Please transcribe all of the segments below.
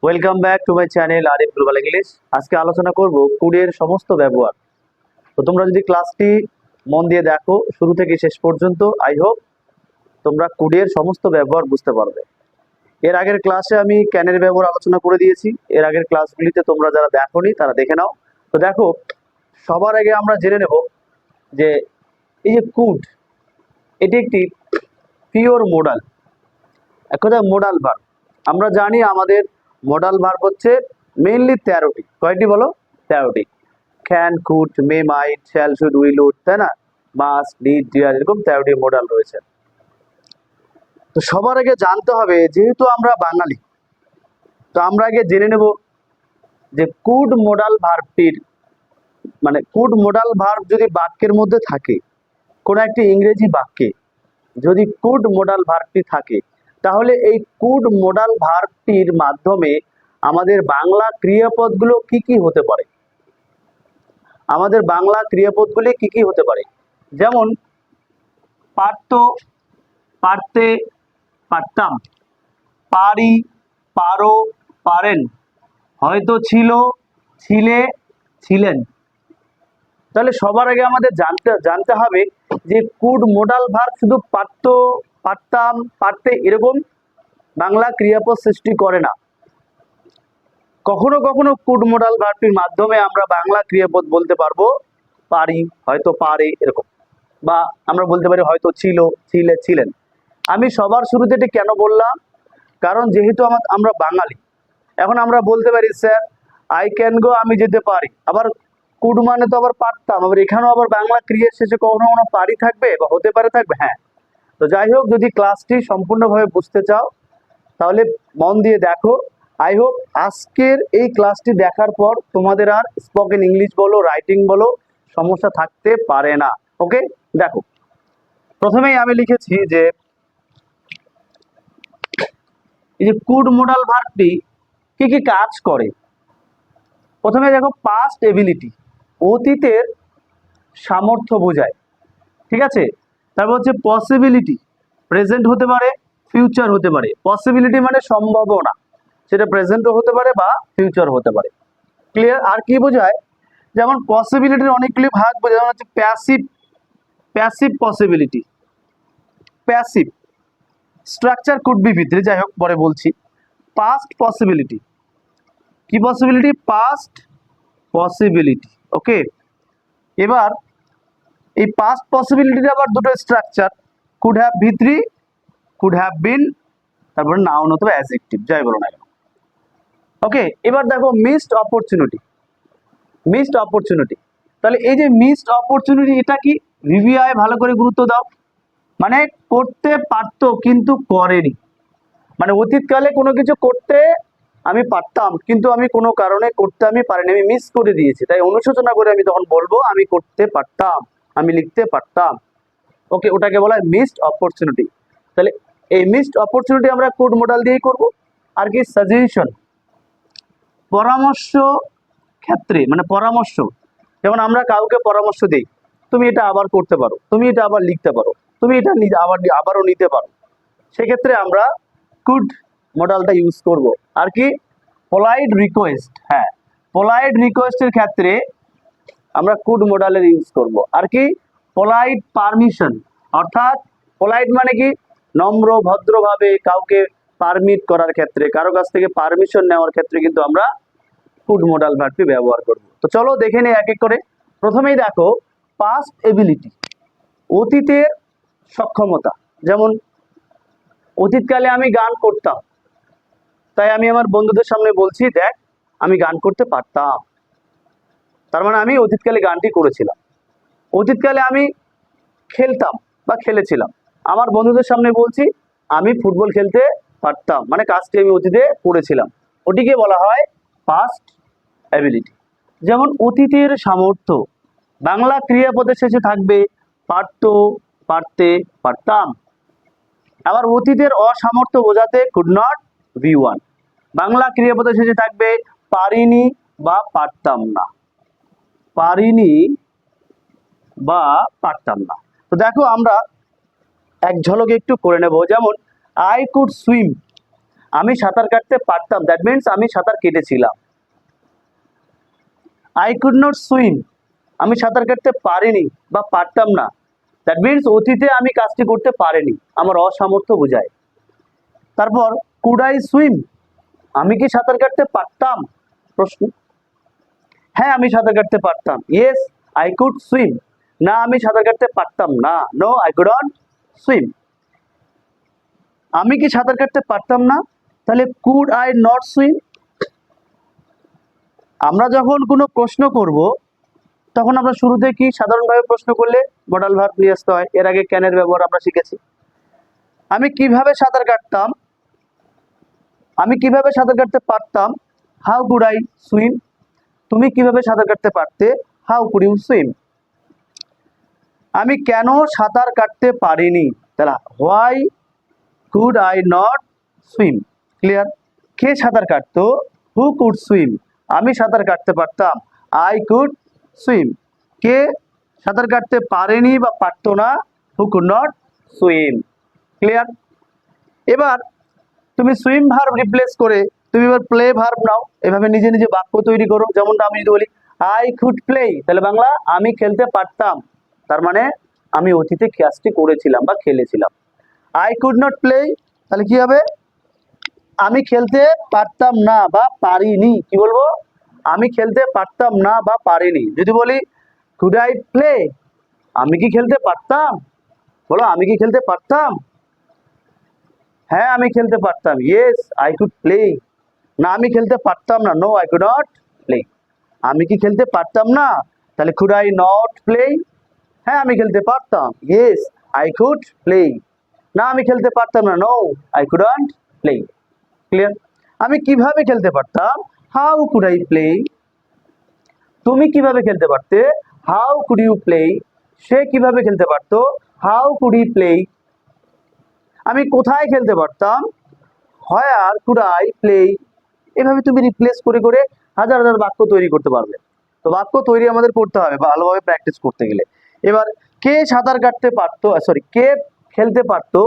Welcome back to my channel Arif global English. আজকে আলোচনা করব কুডের সমস্ত ব্যবহার। তো তোমরা যদি ক্লাসটি মন দিয়ে দেখো শুরু থেকে শেষ পর্যন্ত, আই হোপ তোমরা কুডের সমস্ত ব্যবহার বুঝতে পারবে। এর আগের ক্লাসে আমি ক্যানের ব্যবহার আলোচনা করে দিয়েছি। এর আগের ক্লাসগুলিতে তোমরা যারা দেখোনি তারা দেখে নাও। তো দেখো, সবার আগে আমরা জেনে নেব যে এই যে কুড, এটি একটি পিওর মোডাল, এক কথায় মোডাল ভার্ব। আমরা জানি আমাদের মোডাল ভার্ব হচ্ছে মেইনলি 13টি। কয়টি বলো? 13টি। Can, could, may, might, shall, should, will, would, তাই না? মাস্ট, নিড, ডিয়ার, এরকম 13টি মোডাল রয়েছে। তো সবার আগে জানতে হবে, যেহেতু আমরা বাঙালি, তো আমরা আগে জেনে নেব যে কুড মোডাল ভার্বটির মানে কুড মোডাল ভার্ব যদি বাক্যের মধ্যে থাকে, কোন একটি ইংরেজি বাক্যে যদি কুড মোডাল ভার্বটি থাকে, তাহলে এই কুড মোডাল ভার্বটির মাধ্যমে আমাদের বাংলা ক্রিয়াপদগুলো কি কি হতে পারে। আমাদের বাংলা ক্রিয়াপদগুলি কি কি হতে পারে? যেমন পারতো, পারতে, পারতাম, পারি, পারো, পারেন, হয়তো ছিল, ছিলে, ছিলেন। তাহলে সবার আগে আমাদের জানতে হবে যে কুড মোডাল ভার্ব শুধু পারতো, পারতাম, পারতে এরকম বাংলা ক্রিয়াপদ সৃষ্টি করে না। কখনো কখনো কুড মোডাল ভার্বটির মাধ্যমে আমরা বাংলা ক্রিয়াপদ বলতে পারবো পারি, হয়তো পারে, এরকম। বা আমরা বলতে পারি হয়তো ছিল, ছিলে, ছিলেন। আমি সবার শুরুতে এটা কেন বললাম? কারণ যেহেতু আমরা বাঙালি, এখন আমরা বলতে পারি স্যার আই ক্যান গো, আমি যেতে পারি। আবার কুড মানে তো আবার পারতাম, আবার এখানেও আবার বাংলা ক্রিয়ার শেষে কখনো কখনো পারি থাকবে বা হতে পারে থাকবে। হ্যাঁ, তো যাই হোক, যদি ক্লাসটি সম্পূর্ণভাবে বুঝতে চাও তাহলে মন দিয়ে দেখো। আই হোপ আজকের এই ক্লাসটি দেখার পর তোমাদের আর স্পোকেন ইংলিশ বলো, রাইটিং বলো, সমস্যা থাকতে পারে না। ওকে, দেখো, প্রথমেই আমি লিখেছি যে এই যে কুড মোডাল ভার্বটি কি কি কাজ করে। প্রথমে দেখো, পাস্ট এবিলিটি, অতীতের সামর্থ্য বোঝায়, ঠিক আছে। তারপর হচ্ছে পসিবিলিটি, প্রেজেন্ট হতে পারে, ফিউচার হতে পারে। পসিবিলিটি মানে সম্ভাবনা, সেটা প্রেজেন্টও হতে পারে বা ফিউচার হতে পারে। ক্লিয়ার? আর কি বোঝায়? যেমন পসিবিলিটির অনেকগুলি ভাগ বোঝায়, যেমন হচ্ছে passive, passive possibility, passive structure could be ভিতরে, যাই হোক পরে বলছি। পাস্ট পসিবিলিটি, কি পসিবিলিটি? Past possibility. ওকে, এবার এই পাস্ট পসিবিলিটির আবার দুটো structure, could have V3, could have been, তারপরে নাউন অথবা অ্যাডজেক্টিভ, যাই বলো না কেন। ওকে, এবার দেখো মিসড অপরচুনিটি, মিসড অপরচুনিটি। তাহলে এই যে মিসড অপরচুনিটি, এটা কি? রিভিআই ভালো করে গুরুত্ব দাও। মানে করতে পারতো কিন্তু করেনি, মানে অতীতকালে কোনো কিছু করতে আমি পারতাম কিন্তু আমি কোনো কারণে করতে আমি পারিনি, আমি মিস করে দিয়েছি, তাই অনুশোচনা করে আমি তখন বলবো আমি করতে পারতাম, আমি লিখতে পারতাম। ওকে, ওটাকে বলা হয় মিসড অপরচুনিটি। তাহলে এই মিসড অপরচুনিটি আমরা কুড মডেল দিয়েই করব। আর কি? সাজেশন, পরামর্শ ক্ষেত্রে, মানে পরামর্শ। যেমন আমরা কাউকে পরামর্শ দিই, তুমি এটা আবার করতে পারো, তুমি এটা আবার লিখতে পারো, তুমি এটা আবারও নিতে পারো, সেক্ষেত্রে আমরা কুড মডেলটা ইউজ করব। আর কি? পোলাইট রিকোয়েস্ট, হ্যাঁ, পোলাইট রিকোয়েস্টের ক্ষেত্রে আমরা কুড মডেলের ইউজ করব। আর কি? পোলাইট পারমিশন, অর্থাৎ পোলাইট মানে কি? নম্র, ভদ্রভাবে কাউকে পারমিট করার ক্ষেত্রে, কারো কাছ থেকে পারমিশন নেওয়ার ক্ষেত্রে কিন্তু আমরা কুড মডেল ভার্বটি ব্যবহার করব। তো চলো দেখে নিই এক এক করে। প্রথমেই দেখো পাস্ট এবিলিটি, অতীতের সক্ষমতা। যেমন অতীতকালে আমি গান করতাম, তাই আমি আমার বন্ধুদের সামনে বলছি দেখ আমি গান করতে পারতাম, তার মানে আমি অতীতকালে গানটি করেছিলাম। অতীতকালে আমি খেলতাম বা খেলেছিলাম, আমার বন্ধুদের সামনে বলছি আমি ফুটবল খেলতে পারতাম, মানে কাজটি আমি অতীতে করেছিলাম, ওটিকে বলা হয় পাস্ট অ্যাবিলিটি। যেমন অতীতের সামর্থ্য, বাংলা ক্রিয়াপদের শেষে থাকবে পারতো, পারতে, পারতাম। আবার অতীতের অসামর্থ্য বোঝাতে কুড নট, V1, বাংলা ক্রিয়াপদের শেষে থাকবে পারিনি বা পারতাম না, পারিনি বা পারতাম না। তো দেখো আমরা এক ঝলকে একটু করে নেব। যেমন আই কুড সুইম, আমি সাঁতার কাটতে পারতাম, দ্যাট মিনস আমি সাঁতার কেটেছিলাম। আই কুড নট সুইম, আমি সাঁতার কাটতে পারিনি বা পারতাম না, দ্যাট মিনস অতীতে আমি কাজটি করতে পারিনি, আমার অসামর্থ্য বোঝায়। তারপর কুড আই সুইম, আমি কি সাঁতার কাটতে পারতাম, প্রশ্ন। হ্যাঁ আমি সাঁতার কাটতে পারতাম, ইয়েস আই কুড সুইম, না আমি সাঁতার কাটতে পারতাম না, no I could not swim. আমি কি সাঁতার কাটতে পারতাম না, তাহলে কুড আই নট সুইম। আমরা যখন কোনো প্রশ্ন করব তখন আমরা শুরুতে কি সাধারণভাবে প্রশ্ন করলে মডাল ভার্ব নিয়ে আসতে হয়, এর আগে ক্যানের ব্যবহার আমরা শিখেছি। আমি কিভাবে সাঁতার কাটতাম, আমি কিভাবে সাঁতার কাটতে পারতাম, হাউ কুড আই সুইম। তুমি কিভাবে সাঁতার কাটতে পারতে, হাউ কুড ইউ সুইম। আমি কেন সাঁতার কাটতে পারিনি, তাহলে why could I not swim. Clear. কে সাঁতার কাটতো, হু কুড সুইম, আমি সাঁতার কাটতে পারতাম, আই কুড সুইম। কে সাঁতার কাটতে পারেনি বা পারতো না, who could not swim. Clear. এবার তুমি সুইম ভার্ব রিপ্লেস করে তুমি এবার প্লে ভার্ব নাও, এভাবে নিজে নিজে বাক্য তৈরি করো। যেমনটা আমি যদি বলি আই কুড প্লে, তাহলে বাংলা আমি খেলতে পারতাম, তার মানে আমি অতীতে কাজটি করেছিলাম বা খেলেছিলাম। আই কুড নট প্লে, তাহলে কি হবে, আমি খেলতে পারতাম না বা পারিনি, কি বলবো, আমি খেলতে পারতাম না বা পারিনি। যদি বলি কুড আই প্লে, আমি কি খেলতে পারতাম, বলো আমি কি খেলতে পারতাম, হ্যাঁ আমি খেলতে পারতাম, ইয়েস আই কুড প্লে, না আমি খেলতে পারতাম না, no I could not play. আমি কি খেলতে পারতাম না, তাহলে কুড আই নট প্লে, হ্যাঁ আমি খেলতে পারতাম, ইয়েস আই কুড প্লে, না আমি খেলতে পারতাম না, no I couldn't play. Clear. আমি কিভাবে খেলতে পারতাম, হাউ কুড আই প্লে। তুমি কিভাবে খেলতে পারতে, হাউ কুড ইউ প্লে। সে কিভাবে খেলতে পারতো, হাউ কুড হি প্লে। আমি কোথায় খেলতে পারতাম, হোয়ার কুড আই প্লে। এভাবে তুমি রিপ্লেস করে করে হাজার হাজার বাক্য তৈরি করতে পারবে। তো বাক্য তৈরি আমাদের করতে হবে ভালোভাবে প্র্যাকটিস করতে গেলে। এবার কে সাঁতার কাটতে পারতো, সরি কে খেলতে পারতো,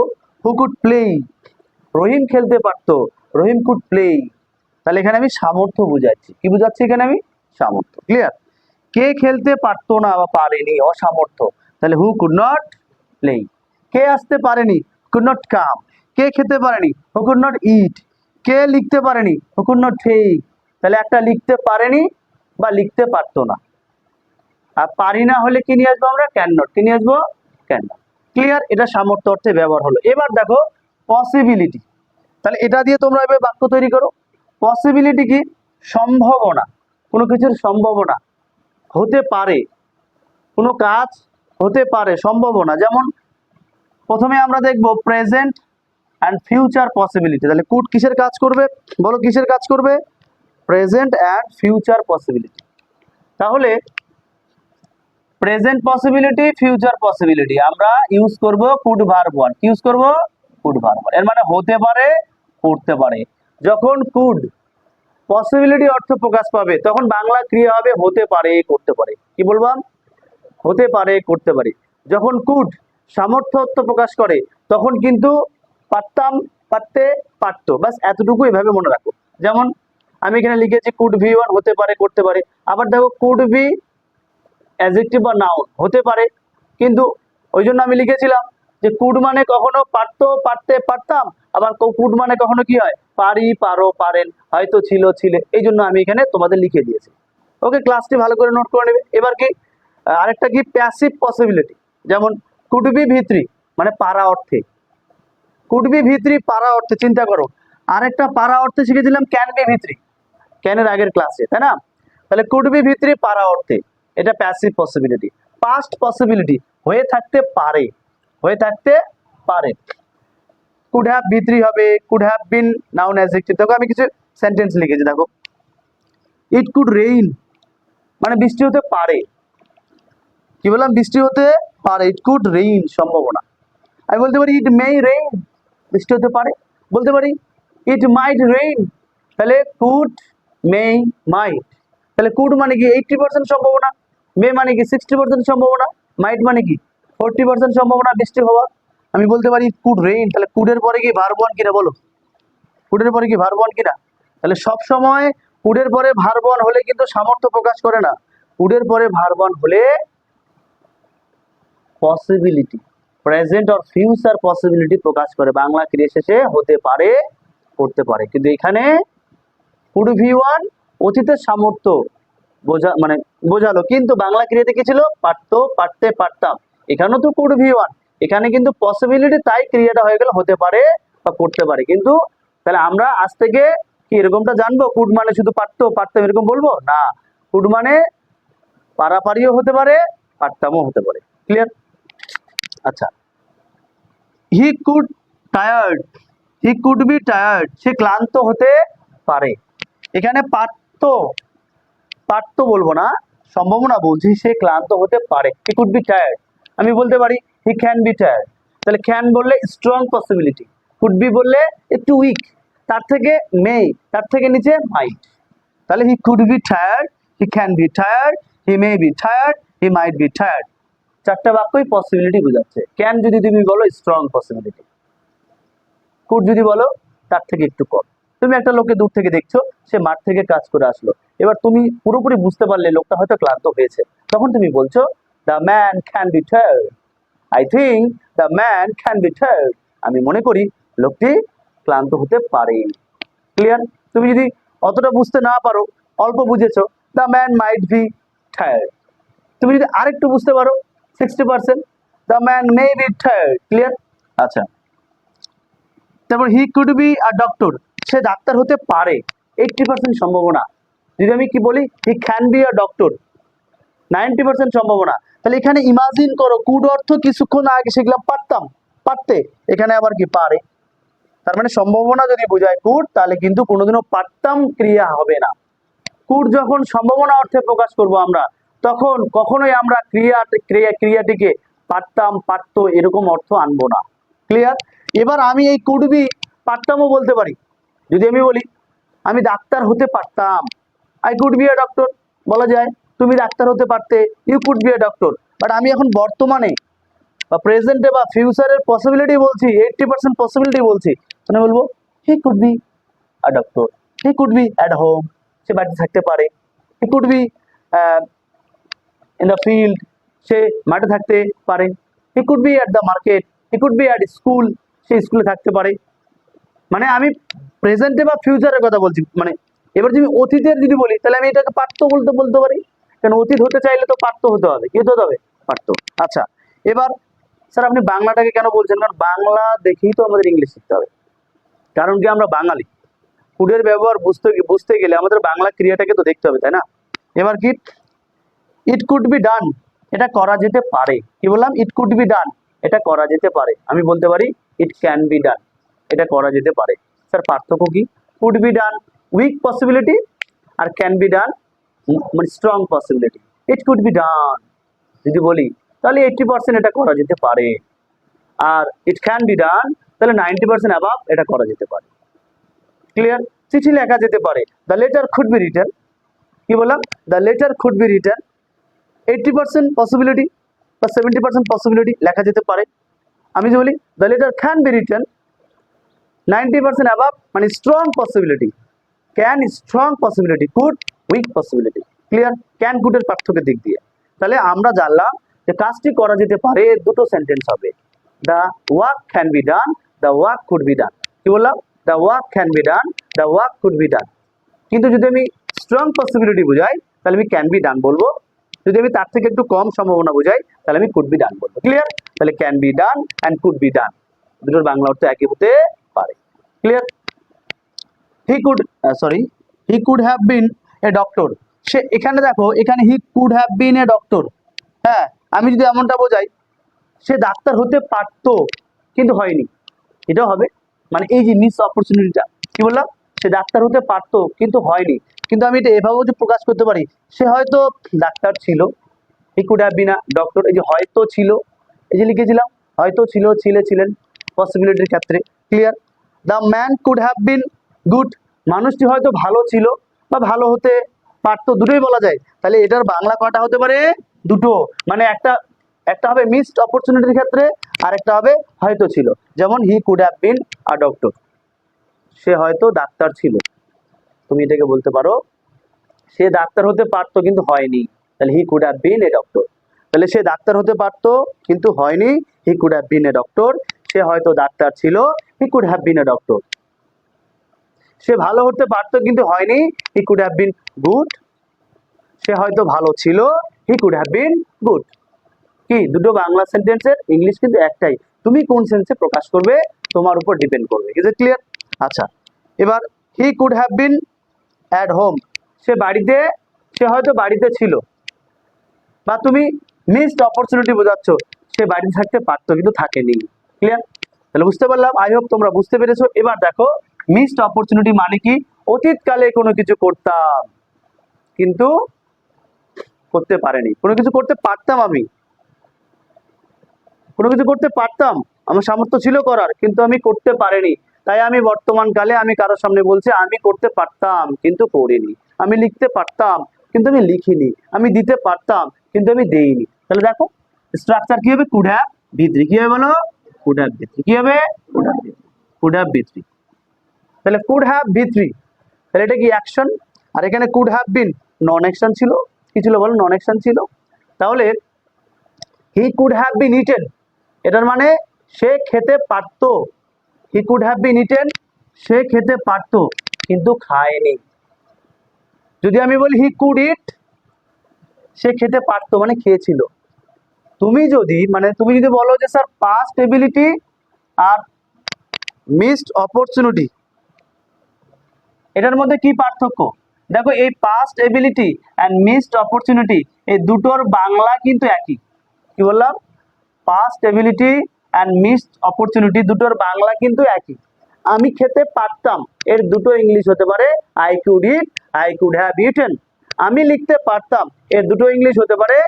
হু কুড প্লে। রহিম খেলতে পারতো, রহিম কুড প্লে। তাহলে এখানে আমি সামর্থ্য বুঝাচ্ছি, কি বুঝাচ্ছি এখানে আমি, সামর্থ্য। ক্লিয়ার। কে খেলতে পারতো না বা পারেনি, অসামর্থ্য, তাহলে হু কুড নট প্লে। কে আসতে পারেনি, কুড নট কাম। কে খেতে পারেনি, হু কুড নট ইট। কে লিখতে পারেনি, হু কুড নট টেক। তাহলে একটা লিখতে পারেনি বা লিখতে পারতো না, আর পারি না হলে কি নিয়ে আসবো আমরা, ক্যান নট। কি নিয়ে আসবো, ক্যান নট। ক্লিয়ার। এটা সামর্থ্য অর্থে ব্যবহার হলো। এবার দেখো পসিবিলিটি, তাহলে এটা দিয়ে তোমরা এবার বাক্য তৈরি করো। পসিবিলিটি কি, সম্ভাবনা, কোনো কিছুর সম্ভাবনা, হতে পারে, কোনো কাজ হতে পারে, সম্ভাবনা। যেমন প্রথমে আমরা দেখব প্রেজেন্ট অ্যান্ড ফিউচার পসিবিলিটি। তাহলে কুড কিসের কাজ করবে, বলো কিসের কাজ করবে, প্রেজেন্ট অ্যান্ড ফিউচার পসিবিলিটি। তাহলে প্রেজেন্ট পসিবিলিটি, ফিউচার পসিবিলিটি আমরা ইউজ করব কুড ভার্ব ওয়ান। কি ইউজ করব, কুড ভার্ব ওয়ান। এর মানে হতে পারে, করতে পারে। যখন কুড পসিবিলিটি অর্থ প্রকাশ পাবে তখন বাংলা ক্রিয়া হবে হতে পারে, করতে পারে। কি বলবাম, হতে পারে, করতে পারে। যখন কুড সামর্থ্য অর্থ প্রকাশ করে তখন কিন্তু পারতাম, পারতে, পারতো, বাস এতটুকু এভাবে মনে রাখো। যেমন আমি এখানে লিখেছি কুড ভি ওয়ান, হতে পারে, করতে পারে। আবার দেখো কুড বি অ্যাডজেক্টিভ বা নাউন, হতে পারে, কিন্তু ওই জন্য আমি লিখেছিলাম যে কুড মানে কখনো পারতো, পারতে, পারতাম, আবার কুড মানে কখনো কি হয়, পারি, পারো, পারেন, হয়তো, ছিল, ছিলে। এই জন্য আমি এখানে তোমাদের লিখে দিয়েছি। ওকে, ক্লাসটি ভালো করে নোট করে নেবে। এবার কি আরেকটা কি, প্যাসিভ পসিবিলিটি। যেমন কুড বি ভিত্রি মানে পারা অর্থে, কুড বি ভিত্রি পারা অর্থে। চিন্তা করো, আরেকটা পারা অর্থে শিখেছিলাম ক্যান বি ভিত্রি, ক্যানের আগের ক্লাসে, তাই না। তাহলে কুড বি ভিত্রি পারা অর্থে, এটা প্যাসিভ পসিবিলিটি। পাস্ট পসিবিলিটি, হয়ে থাকতে পারে, হয়ে থাকতে পারে। কুড হ্যাভ ভিত্রি হবে, could have bin noun adjective. দেখো আমি কিছু সেন্টেন্স লিখেছি, দেখো ইট কুড রেইন মানে বৃষ্টি হতে পারে। কি বললাম, বৃষ্টি হতে পারে, ইট কুড রেইন সম্ভাবনা। আমি বলতে পারি ইট মে রেইন, বৃষ্টি হতে পারে। বলতে পারি ইট মাইট রেইন, তাহলে কুড, মে, মাইট। তাহলে কুড মানে কি 80% সম্ভাবনা, মে মানে কি 60% সম্ভাবনা, মাইট মানে কি 40% সম্ভাবনা বৃষ্টি হওয়ার। আমি বলতে পারি কুড রেইন, তাহলে কুডের পরে কি ভার্ব ওয়ান কিনা বলো, কুডের পরে কি ভার্ব ওয়ান কিনা? তাহলে সব সময় কুডের পরে ভার্ব ওয়ান হলে কিন্তু সামর্থ্য প্রকাশ করে না, কুডের পরে ভার্ব ওয়ান হলে possibility, present or future possibility প্রকাশ করে, বাংলা ক্রিয়া শেষে হতে পারে, করতে পারে। কিন্তু এখানে কুড ভি ওয়ান অতীতের সামর্থ্য মানে বোঝালো, কিন্তু বাংলা ক্রিয়াতে কি ছিল? পারতো, পারতে, পারতাম। এখানেও তো কুড ভি ওয়ান, এখানে কিন্তু পসিবিলিটি, তাই ক্রিয়াটা হয়ে গেল হতে পারে বা করতে পারে। কিন্তু তাহলে আমরা আজ থেকে কি এরকমটা জানবো কুড মানে শুধু পারতো, পারতাম এরকম বলবো না, কুড মানে পারাপারিও হতে পারে, পারতামও হতে পারে। ক্লিয়ার? আচ্ছা, he could tired, he could be tired, সে ক্লান্ত হতে পারে। এখানে পারতো, পারতো বলবো না, সম্ভাবনা বলছি, সে ক্লান্ত হতে পারে। হি কুড বি টায়ার্ড, আমি বলতে পারি হি ক্যান বি টায়ার্ড। তাহলে ক্যান বললে স্ট্রং পসিবিলিটি, কুড বি বললে একটু উইক, তার থেকে মে, তার থেকে নিচে মাইট। তাহলে he could be tired, he can be tired, he may be tired, he might be tired. চারটা বাক্যই পসিবিলিটি বোঝাচ্ছে। ক্যান যদি তুমি বলো স্ট্রং পসিবিলিটি, কুড যদি বলো তার থেকে একটু কম। তুমি একটা লোককে দূর থেকে দেখছো, সে মাঠ থেকে কাজ করে আসলো, এবার তুমি পুরোপুরি বুঝতে পারলে লোকটা হয়তো ক্লান্ত হয়েছে, তখন তুমি বলছো the man can be tired, I think the man can be tired, আমি মনে করি লোকটি ক্লান্ত হতে পারে। ক্লিয়ার? তুমি যদি অতটা বুঝতে না পারো, অল্প বুঝেছো, the man might be tired. তুমি যদি আরেকটু বুঝতে পারো 60%, the man may be tired. Clear? আচ্ছা, তারপর হি কুড বি আ ডক্টর, সে ডাক্তার হতে পারে, 80% সম্ভাবনা। যদি আমি কি বলি he can be a doctor, 90% সম্ভাবনা। তাহলে এখানে ইমাজিন করো, কুড অর্থ কিছুক্ষণ আগে শিখলাম পারতাম, পারতে, এখানে আবার কি পারে। তার মানে সম্ভাবনা যদি বোঝায় কুড, তাহলে কিন্তু কোনোদিনও পারতাম ক্রিয়া হবে না। কুড যখন সম্ভাবনা অর্থে প্রকাশ করব আমরা, তখন কখনোই আমরা ক্রিয়াটিকে পারতাম, পারতো এরকম অর্থ আনবো না। ক্লিয়ার? এবার আমি এই কুড বি পারতামও বলতে পারি। যদি আমি বলি আমি ডাক্তার হতে পারতাম, I could be a doctor, বলা যায় তুমি ডাক্তার হতে পারতে, you could be a doctor. But আমি এখন বর্তমানে বা প্রেজেন্টে বা ফিউচারের পসিবিলিটি বলছি, 80% পসিবিলিটি বলছি, মানে বলবো he could be a doctor, he could be at home, সে বাড়িতে থাকতে পারে, he could be in the field, সে মাঠে থাকতে পারে, he could be at the market, he could be at school, সে স্কুলে থাকতে পারে। মানে আমি প্রেজেন্টে বা ফিউচারের কথা বলছি। মানে এবার যদি অতীতের যদি বলি, তাহলে আমি এটাকে পারতো বলতে পারি, কারণ অতীত হতে চাইলে তো পারতো হতে হবে, কি হতে হবে? পারতো। আচ্ছা, এবার স্যার আপনি বাংলাটাকে কেন বলছেন? কারণ বাংলা দেখেই তো আমাদের ইংলিশ শিখতে হবে, কারণ কি আমরা বাঙালি, কুডের ব্যবহার বুঝতে গেলে আমাদের বাংলা ক্রিয়াটাকে তো দেখতে হবে, তাই না? এবার কি ইট কুড বি ডান, এটা করা যেতে পারে। কি বললাম? ইট কুড বি ডান, এটা করা যেতে পারে। আমি বলতে পারি ইট ক্যান বি ডান, এটা করা যেতে পারে। স্যার পার্থক্য কি? Could be done weak possibility, আর ক্যান বি ডান মানে strong possibility. It could be done যদি বলি, তাহলে 80% এটা করা যেতে পারে, আর ইট ক্যান বি ডান তাহলে 90% অ্যাবাভ এটা করা যেতে পারে। ক্লিয়ার? চিঠি লেখা যেতে পারে, the letter could be written. কি বললাম? The letter could be written, 80% possibility বা 70% পসিবিলিটি লেখা যেতে পারে। আমি যদি বলি the letter can be written, 90% above মানে strong possibility, can strong possibility, could weak possibility. Clear? Can কুডের পার্থক্যের দিক দিয়ে তাহলে আমরা জানলাম যে কাজটি করা যেতে পারে, দুটো সেন্টেন্স হবে, the work can be done, the work could be ডান। কি বললাম? The work can be done, the work could be ডান। কিন্তু যদি আমি স্ট্রং পসিবিলিটি বোঝাই, তাহলে আমি ক্যান বি ডান বলবো। যদি আমি তার থেকে একটু কম সম্ভাবনা বোঝাই, তাহলে আমি কুড বি ডান বলবো। ক্লিয়ার? তাহলে can be done and could be done দুটোর বাংলা অর্থ একই হতে পারে। Clear? He could have been a doctor, সে এখানে দেখো, এখানে he could have been a doctor. হ্যাঁ, আমি যদি এমনটা বোঝাই সে ডাক্তার হতে পারতো কিন্তু হয়নি, এটাও হবে। মানে এই যে মিস অপরচুনিটিটা, কি বললাম? সে ডাক্তার হতে পারতো কিন্তু হয়নি। কিন্তু আমি এটা এভাবেও যে প্রকাশ করতে পারি, সে হয়তো ডাক্তার ছিল, he could have been a doctor, এই যে হয়তো ছিল, এই যে লিখেছিলাম হয়তো ছিল, ছিলেন পসিবিলিটির ক্ষেত্রে। Clear? The man could have been good, মানুষটি হয়তো ভালো ছিল বা ভালো হতে পারতো, দুটোই বলা যায়। তাহলে এটার বাংলা কয়টা হতে পারে? দুটো। মানে একটা হবে মিসড অপরচুনিটির ক্ষেত্রে, আর একটা হবে হয়তো ছিল, যেমন he could have been a doctor. সে হয়তো ডাক্তার ছিল। তুমি এটাকে বলতে পারো সে ডাক্তার হতে পারতো কিন্তু হয়নি, তাহলে he could have been a doctor. তাহলে সে ডাক্তার হতে পারতো কিন্তু হয়নি, he could have been a doctor. সে হয়তো ডাক্তার ছিল, he could have been a doctor. সে ভালো হতে পারতো কিন্তু হয়নি, he could have been good. সে হয়তো ভালো ছিল, he could have been good. কি দুটো বাংলা সেন্টেন্সের ইংলিশ কিন্তু একটাই, তুমি কোন সেন্সে প্রকাশ করবে তোমার উপর ডিপেন্ড করবে। Is it clear? আচ্ছা, এবার he could have been at home, সে বাড়িতে, সে হয়তো বাড়িতে ছিল। বা তুমি মিসড অপরচুনিটি বোঝাচ্ছ, সে বাড়িতে থাকতে পারতো কিন্তু থাকেনি। ক্লিয়ার? তাহলে বুঝতে পারলাম, আই হোপ তোমরা বুঝতে পেরেছো। এবার দেখো মিসড অপরচুনিটি মানে কি, অতীতকালে কোনো কিছু করতাম কিন্তু করতে পারেনি। কোনো কিছু করতে পারতাম, আমি কোনো কিছু করতে পারতাম, আমার সামর্থ্য ছিল করার, কিন্তু আমি করতে পারিনি। তাই আমি বর্তমান কালে আমি কারোর সামনে বলছি আমি করতে পারতাম কিন্তু করিনি। আমি লিখতে পারতাম কিন্তু আমি লিখিনি। আমি দিতে পারতাম কিন্তু আমি দেইনি। তাহলে দেখো স্ট্রাকচার কি হবে, কুড হ্যাভ বি3। কি হবে বলো? কুড হ্যাভ বি3। কি হবে? কুড হ্যাভ বি3। কুড হ্যাভ বি3। তাহলে কুড হ্যাভ বি3, তাহলে এটা কি অ্যাকশন, আর এখানে could have been non action ছিল। কি ছিল বলো? নন অ্যাকশন ছিল। তাহলে he could have been eaten, এটার মানে সে খেতে পারতো। He could have been eaten, সে খেতে পারতো কিন্তু খায়নি। যদি আমি বলি হি কুড ইট, সে খেতে পারতো মানে খেয়েছিল। তুমি যদি বলো যে স্যার পাস্ট এবিলিটি আর মিসড অপরচুনিটি, এটার মধ্যে কি পার্থক্য? দেখো এই past ability and missed opportunity এই দুটোর বাংলা কিন্তু একই। কি বললাম? Past ability and missed opportunity দুটোর বাংলা কিন্তু একই। আমি খেতে পারতাম, এর দুটো ইংলিশ হতে পারে I could eat, I could have eaten. আমি লিখতে পারতাম, এর দুটো ইংলিশ হতে পারে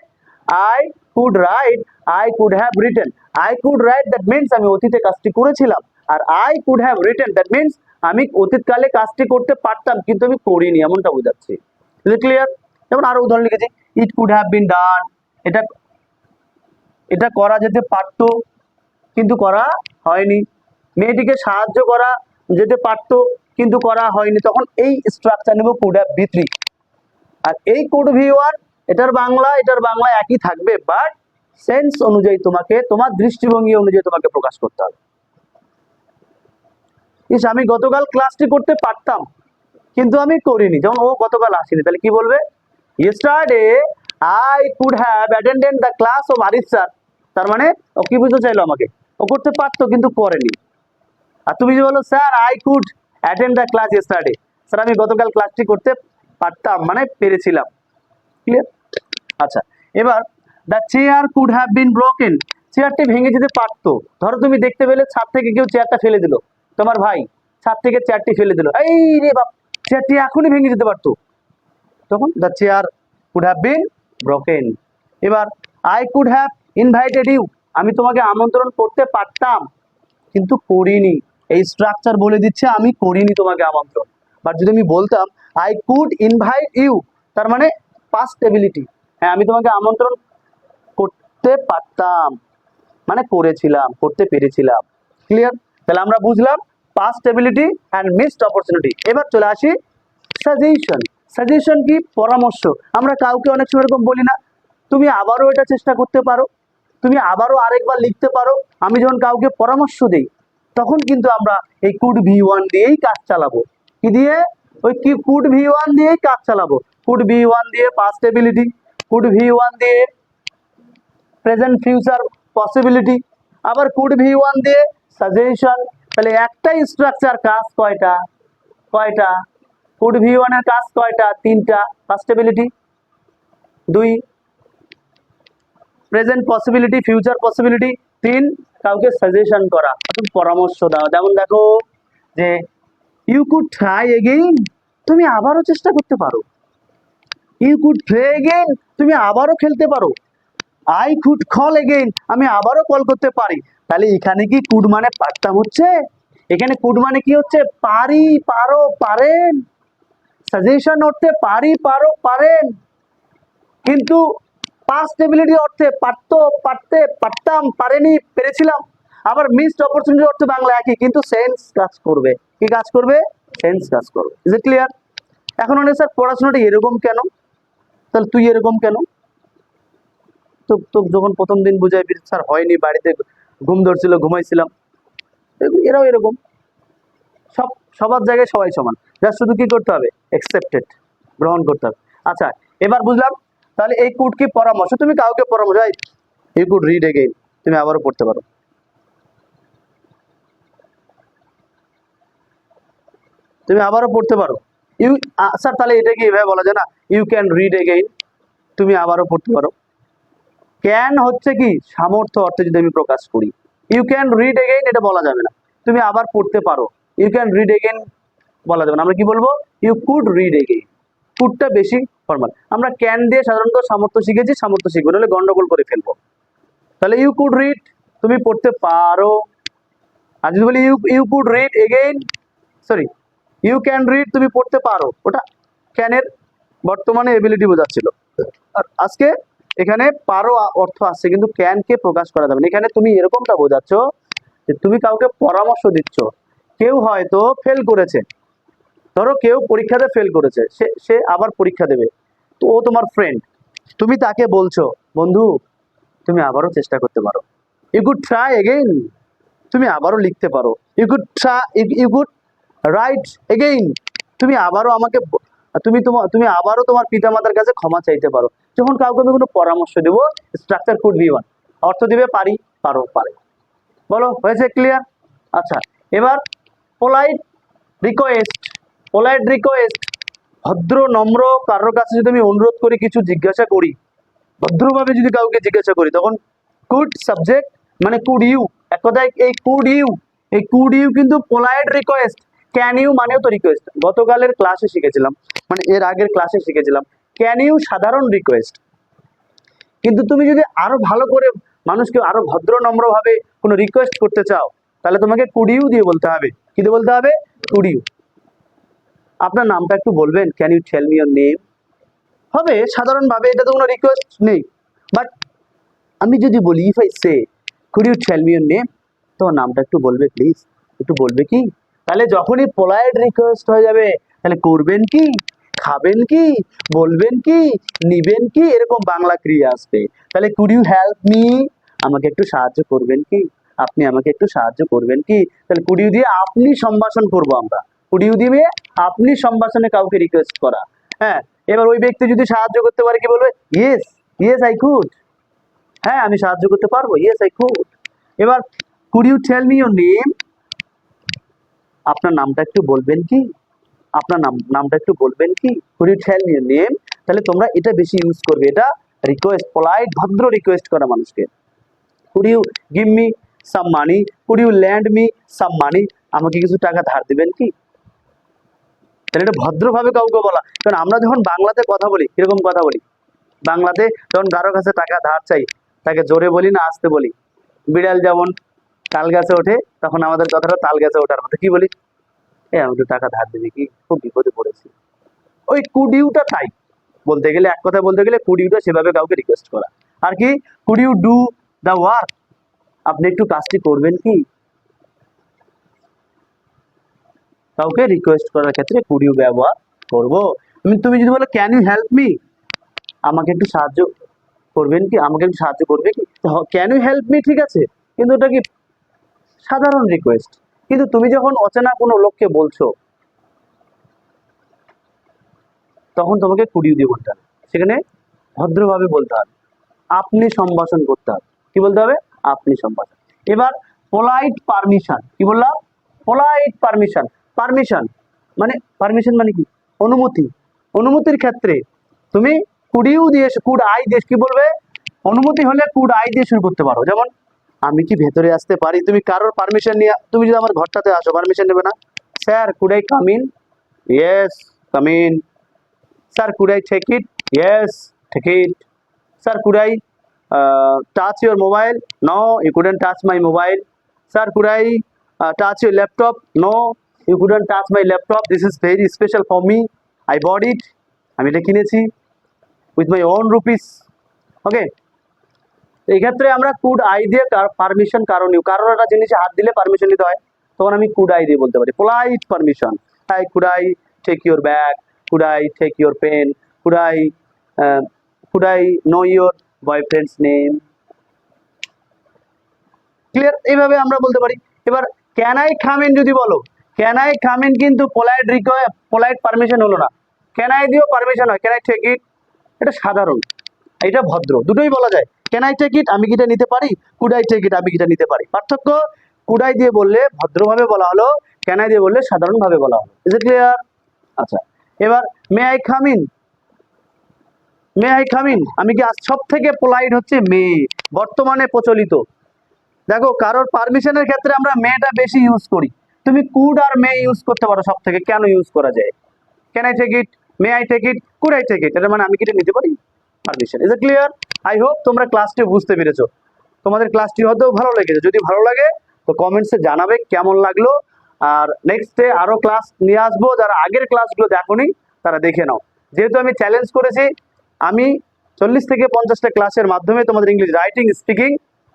I could write, I could have written. I could write that means আমি অতীতে কাজটি করেছিলাম, আর I could have written that means আমি অতীতকালে কাজটি করতে পারতাম কিন্তু আমি করিনি, এমনটা বোঝাচ্ছি। ক্লিয়ার? যেমন আরো উদাহরণ লিখেছি, ইট কুড হ্যাভ বিন ডান, এটা এটা করা যেতে পারতো কিন্তু করা হয়নি। মেয়েটিকে সাহায্য করা যেতে পারতো কিন্তু করা হয়নি। তখন এই স্ট্রাকচার নেব কুড হ্যাভ বি3। আর এই কুড ভি1 এটার বাংলা একই থাকবে, বাট সেন্স অনুযায়ী তোমাকে, তোমার দৃষ্টিভঙ্গি অনুযায়ী তোমাকে প্রকাশ করতে হবে। আমি গতকাল ক্লাসটি করতে পারতাম কিন্তু আমি করিনি, যেমন ও গতকাল আসেনি, তাহলে কি বলবে? Yesterday I could have attended the class of Arif sir. তার মানে ও কি বুঝতে চাইলো আমাকে, ও করতে পারতো কিন্তু করেনি। আর তুমি যে বলো sir I could attend the class yesterday, sir আমি গতকাল ক্লাসটি করতে পারতাম মানে পেরেছিলাম। ক্লিয়ার? আচ্ছা, এবার the chair could have been broken, চেয়ারটি ভেঙে যেতে পারতো। ধরো তুমি দেখতে পেলে ছাদ থেকে কেউ চেয়ারটা ফেলে দিল, তোমার ভাই ছাদ থেকে চেয়ারটি ফেলে দিল, এই রে বাপ, চেয়ারটি এখনই ভেঙে যেতে পারতো, তখন the chair could have been broken. এবার I could have invited you, আমি তোমাকে আমন্ত্রণ করতে পারতাম কিন্তু করিনি। এই স্ট্রাকচার বলে দিচ্ছে আমি করিনি তোমাকে আমন্ত্রণ। বাট যদি আমি বলতাম আই কুড ইনভাইট ইউ, তার মানে পাস্ট এবিলিটি, হ্যাঁ আমি তোমাকে আমন্ত্রণ করতে পারতাম মানে করেছিলাম, করতে পেরেছিলাম। ক্লিয়ার? তাহলে আমরা বুঝলাম past ability and missed opportunity. এবার চলে আসি সাজেশন। সাজেশন কি? পরামর্শ। আমরা কাউকে অনেক সময় এরকম বলি না, তুমি আবারও এটা চেষ্টা করতে পারো, তুমি আবারও আরেকবার লিখতে পারো। আমি যখন কাউকে পরামর্শ দিই তখন কিন্তু আমরা এই কুড ভি1 দিয়েই কাজ চালাবো। কি দিয়ে? ওই কি কুড ভি1 দিয়েই কাজ চালাবো। কুড ভি1 দিয়ে পাস্ট এবিলিটি, কুড ভি1 দিয়ে প্রেজেন্ট ফিউচার পসিবিলিটি, আবার কুড ভি1 দিয়ে সাজেশন। তাহলে একটাই স্ট্রাকচার, কাজ কয়টা? কয়টা? কুড ভি1 এর কাজ কয়টা? তিনটা। Past ability 2, present possibility future possibility 3, কাউকে সাজেশন করা, তুমি পরামর্শ দাও। যেমন দেখো যে ইউ কুড ট্রাই এগেইন, তুমি আবারও চেষ্টা করতে পারো। ইউ কুড প্লে এগেইন, তুমি আবারও খেলতে পারো। আই কুড কল এগেইন, আমি আবারও কল করতে পারি। তাহলে এখানে কি কুড মানে পারতাম হচ্ছে, এখানে কুড মানে কি হচ্ছে? পারি, পারো, পারেন। সাজেশন অর্থে পারি, পারো, পারেন, কিন্তু পাস্ট এবিলিটি অর্থে পারতো, পারতে, পারতাম, পারেনি, পেরেছিলাম। আবার মিসড অপরচুনিটি অর্থ বাংলা একই, কিন্তু সেন্স কাজ করবে। কি কাজ করবে? সেন্স কাজ করবে। Is it clear? এখন অনেক স্যার পড়াশোনাটা এরকম কেন, তাহলে তুই এরকম কেন? তো তো যখন প্রথম দিন বুঝাই স্যার হয়নি, বাড়িতে ঘুম ধরছিল, ঘুমাইছিলাম, এরাও এরকম। সবার জায়গায় সবাই সমান, যা শুধু কি করতে হবে? অ্যাকসেপ্টেড, গ্রহণ করতে হবে। আচ্ছা, এবার বুঝলাম। তাহলে এই কুড কি পরামর্শ, তুমি কাউকে পরামর্শ, ইউ কুড রিড এগেইন, তুমি আবারও পড়তে পারো। তুমি আবারও পড়তে পারো। ইউ স্যার তাহলে এটা কি এভাবে বলা যায় না, ইউ ক্যান রিড এগেইন, তুমি আবারও পড়তে পারো। ক্যান হচ্ছে কি সামর্থ্য অর্থে যদি আমি প্রকাশ করি, ইউ ক্যান রিড এগেইন এটা বলা যাবে না, তুমি আবার পড়তে পারো। ইউ ক্যান রিড এগেইন বলা যাবে না, আমরা কি বলবো? You could read again. কুডটা বেশি ফর্মাল। আমরা ক্যান দিয়ে সাধারণত সামর্থ্য শিখেছি, সামর্থ্য শিখবো নাহলে গন্ডগোল করে ফেলবো। তাহলে ইউ কুড রিড, তুমি পড়তে পারো। আর যদি বলি you could read again, sorry, you can read, তুমি পড়তে পারো, ওটা ক্যানের বর্তমানে এবিলিটি বোঝাচ্ছিল। আর আজকে এখানে পারো অর্থ আসছে, কিন্তু ক্যানকে প্রকাশ করা যাবে না। এখানে তুমি এরকমটা বোঝাচ্ছ যে তুমি কাউকে পরামর্শ দিচ্ছ, কেউ হয়তো ফেল করেছে, ধরো কেউ পরীক্ষাতে ফেল করেছে, সে আবার পরীক্ষা দেবে, তো ও তোমার ফ্রেন্ড, তুমি তাকে বলছো বন্ধু তুমি আবারও চেষ্টা করতে পারো, ইউ কুড ট্রাই এগেইন, তুমি আবারও লিখতে পারো, you could try, you could write again, তুমি আবারও আমাকে, তুমি আবারও তোমার পিতামাতার কাছে ক্ষমা চাইতে পারো। যখন কাউকে আমি কোনো পরামর্শ দেবো, স্ট্রাকচার কুড বি ওয়ান, অর্থ দিবে পারি, পারো, পারে। বলো, হয়েছে? ক্লিয়ার? আচ্ছা, এবার পোলাইট রিকোয়েস্ট। পোলাইট রিকোয়েস্ট, ভদ্র নম্র কারোর কাছে যদি আমি অনুরোধ করি, কিছু জিজ্ঞাসা করি, ভদ্রভাবে যদি কাউকে জিজ্ঞাসা করি, তখন কুড সাবজেক্ট মানে কুড ইউ, এক কথায় এই কুড ইউ কিন্তু পোলাইট রিকোয়েস্ট। ক্যান ইউ মানেও তো রিকোয়েস্ট, গতকালের ক্লাসে শিখেছিলাম, মানে এর আগের ক্লাসে শিখেছিলাম ক্যান ইউ সাধারণ রিকোয়েস্ট। কিন্তু তুমি যদি আরো ভালো করে মানুষকে আরো ভদ্র নম্র ভাবে কোনো রিকোয়েস্ট করতে চাও, তাহলে তোমাকে কুড ইউ দিয়ে বলতে হবে। কি দিয়ে বলতে হবে? Could you. আপনার নামটা একটু বলবেন, can you tell me your name, হবে সাধারণভাবে, এটা তো কোনো রিকোয়েস্ট নেই। বাট আমি যদি বলি, if I say could you tell me your name, তোমার নামটা একটু বলবে প্লিজ, একটু বলবে কি? তাহলে যখনই পোলাইট রিকোয়েস্ট হয়ে যাবে, তাহলে করবেন কি, খাবেন কি, বলবেন কি, নিবেন কি, এরকম বাংলা ক্রিয়া আসবে। তাহলে কুড ইউ হেল্প মি, আমাকে একটু সাহায্য করবেন কি, আপনি আমাকে একটু সাহায্য করবেন কি। তাহলে কুড ইউ দিয়ে আপনি সম্ভাষণ করবো আমরা, কুড ইউ দিয়ে আপনি সম্ভাষণে কাউকে রিকোয়েস্ট করা। হ্যাঁ, এবার ওই ব্যক্তি যদি সাহায্য করতে পারে, কি বলবে? ইয়েস, ইয়েস আই কুড, হ্যাঁ আমি সাহায্য করতে পারবো, ইয়েস আই কুড। এবার could you tell me your name, আপনার নামটা একটু বলবেন কি, আপনার নামটা একটু বলবেন কি, could you tell me your name. তাহলে তোমরা এটা বেশি ইউজ করবে, এটা রিকোয়েস্ট, পোলাইট ভদ্র রিকোয়েস্ট করা মানুষকে। Could you give me some money, could you lend me some money, আমাকে কিছু টাকা ধার দিবেন কি। তাহলে এটা ভদ্রভাবে কাউকে বলা। কারণ আমরা যখন বাংলাতে কথা বলি, কিরকম কথা বলি বাংলাতে, যখন কারো কাছে টাকা ধার চাই, তাকে জোরে বলি না আস্তে বলি? বিড়াল যেমন তাল গাছে ওঠে, তখন আমাদের কথাটা তাল গাছে ওঠার মতো। কি বলি? আমাকে টাকা ধার দিবি কি, খুব বিপদে পড়েছি। ওই কুড ইউটা তাই বলতে গেলে, এক কথা বলতে গেলে কুড ইউটা সেভাবে কাউকে রিকোয়েস্ট করা। আর কি, could you do the work, আপনি একটু কাজটি করবেন কি। কাউকে রিকোয়েস্ট করার ক্ষেত্রে কুড ইউ ব্যবহার করবো। তুমি যদি বলো ক্যান ইউ হেল্প মি, আমাকে একটু সাহায্য করবেন কি, আমাকে একটু সাহায্য করবে কি, ক্যান ইউ হেল্প মি, ঠিক আছে, কিন্তু ওটা কি সাধারণ রিকোয়েস্ট। কিন্তু তুমি যখন অচেনা কোনো লোককে বলছো, তখন তোমাকে কুড ইউ দিয়ে বলতে হবে, সেখানে ভদ্রভাবে বলতে হবে, আপনি সম্ভাষণ করতে হবে। কি বলতে হবে? আপনি সম্ভাষণ। এবার পোলাইট পারমিশন, কি বললাম? Polite permission. পারমিশন মানে কি? অনুমতি। অনুমতির ক্ষেত্রে তুমি কুড ইউ দিয়ে, কুড আই দিয়ে কি বলবে? অনুমতি হলে কুড আই দিয়ে শুরু করতে পারো। যেমন আমি কি ভেতরে আসতে পারি, তুমি কারোর পারমিশন নিয়ে, তুমি যদি আমার ঘরটাতে আসো, পারমিশন নেবে না? Sir could I come in? Yes come in. Sir could I take it? Yes take it. Sir could I touch your mobile? No, you couldn't touch my mobile. Sir, could I touch your laptop? No, you couldn't touch my laptop. This is very special for me. I bought it. আমি এটা কিনেছি with my own rupees. Okay. এই ক্ষেত্রে আমরা could I দিয়ে permission কারো new, কারোর একটা জিনিসে হাত দিলে পারমিশন নিতে হয়, তখন আমি কুড আই দিয়ে বলতে পারি polite permission. Hi could I take your bag, could I take your pen, could I know your boyfriend's name. Clear? এইভাবে আমরা বলতে পারি। এবার ক্যান আই কাম ইন যদি বলো, ক্যান আই কাম ইন কিন্তু পোলাইট পারমিশন হলো না, ক্যান আই দিয়েও পারমিশন হয়, ক্যান আই টেক ইট, এটা সাধারণ, এটা ভদ্র, দুটোই বলা যায়। ক্যান আই টেক ইট, আমি কি এটা নিতে পারি, কুড আই টেক ইট, আমি কি এটা নিতে পারি। পার্থক্য, কুড আই দিয়ে বললে ভদ্রভাবে বলা হলো, ক্যান আই দিয়ে বললে সাধারণভাবে বলা হলো। Is it clear? আচ্ছা, এবার may I come in, may I come in, আমি কি সব থেকে পোলাইট হচ্ছে মে, বর্তমানে প্রচলিত। দেখো কারোর পারমিশনের ক্ষেত্রে আমরা মেটা বেশি ইউজ করি, তুমি কুড আর মে ইউজ করতে পারো সব থেকে। কেন ইউজ করা যায়? Can I take it, may I take it, could I take it, এটা মানে আমি কি এটা নিতে পারি permission. Is it clear? I hope তোমরা ক্লাসটি বুঝতে পেরেছো, তোমাদের ক্লাসটি হয়তো ভালো লেগেছে। যদি ভালো লাগে তো কমেন্টসে জানাবে কেমন লাগলো। আর নেক্সটে আরো ক্লাস নিয়ে আসবো, যারা আগের ক্লাসগুলো দেখোনি তারা দেখে নাও। যেহেতু আমি চ্যালেঞ্জ করেছি, আমি 40 থেকে 50টা ক্লাসের মাধ্যমে তোমাদের ইংলিশ রাইটিং স্পিকিং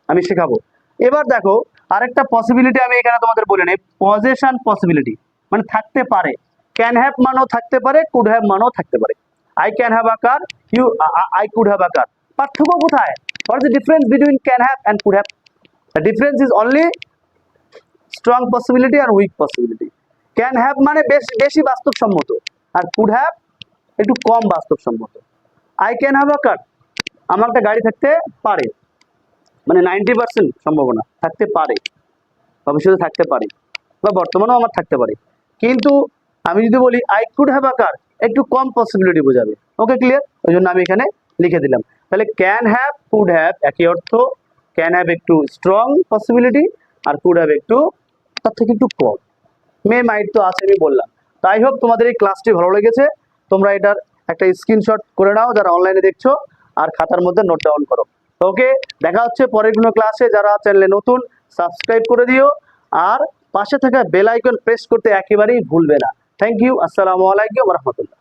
আমি শেখাবো। এবার দেখো আরেকটা পসিবিলিটি আমি এখানে তোমাদের বলে নেই, পজেশন পসিবিলিটি, মানে থাকতে পারে। ক্যান হ্যাভ মানও থাকতে পারে, কুড হ্যাভ মানও থাকতে পারে। I can have a car, I could have a car. পার্থক্য কোথায়? What is the difference between can have and could have? The difference is only strong possibility আর উইক পসিবিলিটি। ক্যান হ্যাভ মানে বেশি বাস্তবসম্মত, আর কুড হ্যাভ একটু কম বাস্তবসম্মত। I can have a car, আমার একটা গাড়ি থাকতে পারে, মানে 90% সম্ভাবনা থাকতে পারে, ভবিষ্যতে থাকতে পারে, বা বর্তমানেও আমার থাকতে পারে। কিন্তু আমি যদি বলি আই কুড হ্যাভ আ কার, একটু কম পসিবিলিটি বোঝাবে। ওকে, ক্লিয়ার? ওই জন্য আমি এখানে লিখে দিলাম। তাহলে ক্যান হ্যাভ কুড হ্যাভ একই অর্থ, ক্যান হ্যাভ একটু স্ট্রং পসিবিলিটি, আর কুড হ্যাভ একটু তার থেকে একটু কম। মে মাইট তো আছে আমি বললাম। তো আই হোপ তোমাদের এই ক্লাসটি ভালো লেগেছে, তোমরা এটার একটা স্ক্রিনশট করে নাও যারা অনলাইনে দেখছো, আর খাতার মধ্যে নোট ডাউন করো। ওকে, দেখা হচ্ছে পরের কোনো ক্লাসে। যারা চ্যানেলে নতুন সাবস্ক্রাইব করে দিও, আর পাশে থাকা বেল আইকন প্রেস করতে একেবারেই ভুলবে না। থ্যাংক ইউ, আসসালামু আলাইকুম রহমতুল্লাহ।